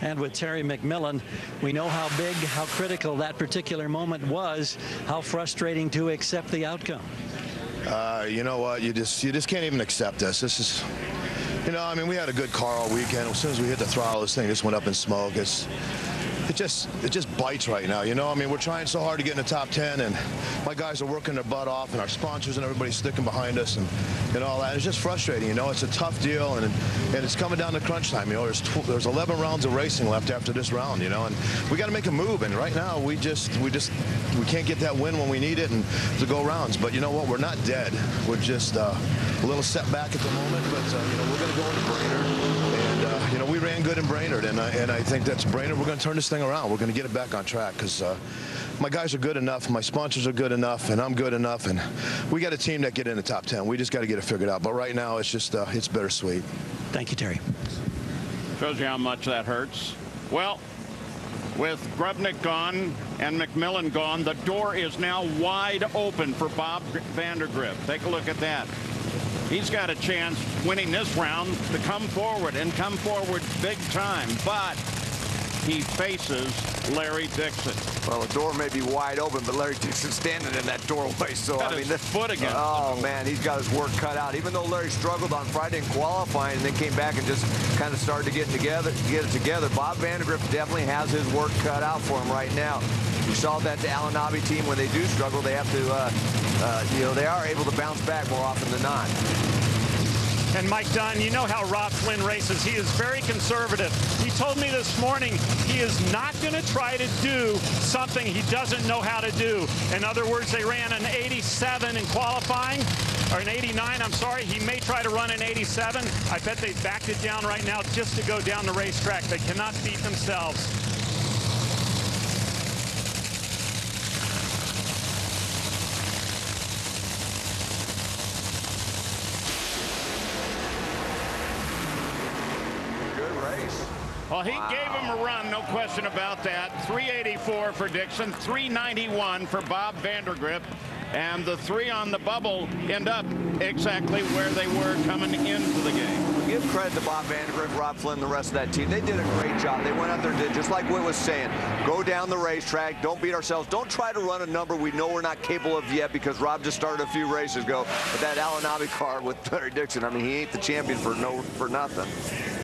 And with Terry McMillen, we know how big, how critical that particular moment was, how frustrating to accept the outcome. You know what? You just can't even accept this. This is, you know, I mean, we had a good car all weekend. As soon as we hit the throttle, this thing just went up in smoke. It just bites right now, you know? I mean, we're trying so hard to get in the top 10, and my guys are working their butt off, and our sponsors and everybody's sticking behind us, and all that. It's just frustrating, you know? It's a tough deal, and it's coming down to crunch time, you know? There's 11 rounds of racing left after this round, you know? And we got to make a move, and right now we can't get that win when we need it and to go rounds. But you know what? We're not dead. We're just a little setback at the moment, but you know, we're going to go into Brainerd, and you know, we ran good in Brainerd, and I think that's Brainerd. We're going to turn this thing around. We're going to get it back on track because my guys are good enough, my sponsors are good enough, and I'm good enough, and we got a team that get in the top 10. We just got to get it figured out. But right now, it's just it's bittersweet. Thank you, Terry. Shows you how much that hurts. Well, with Grubnick gone and McMillen gone, the door is now wide open for Bob Vandergriff. Take a look at that. He's got a chance winning this round to come forward and come forward big time, but he faces Larry Dixon. Well, the door may be wide open, but Larry Dixon's standing in that doorway. So got I mean, his foot against oh man, he's got his work cut out. Even though Larry struggled on Friday in qualifying and then came back and just kind of started to get it together, Bob Vandergriff definitely has his work cut out for him right now. We saw that the Alanabi team, when they do struggle, they have to, you know, they are able to bounce back more often than not. And Mike Dunn, you know how Rob Flynn races. He is very conservative. He told me this morning he is not going to try to do something he doesn't know how to do. In other words, they ran an 87 in qualifying, or an 89, I'm sorry. He may try to run an 87. I bet they backed it down right now just to go down the racetrack. They cannot beat themselves. Well, he gave him a run, no question about that. 384 for Dixon, 391 for Bob Vandergriff, and the three on the bubble end up exactly where they were coming into the game. Give credit to Bob Vandergriff, Rob Flynn, the rest of that team. They did a great job. They went out there and did just like Whit was saying. Go down the racetrack. Don't beat ourselves. Don't try to run a number we know we're not capable of yet, because Rob just started a few races ago. But that Alanabi car with Larry Dixon, I mean, he ain't the champion for nothing.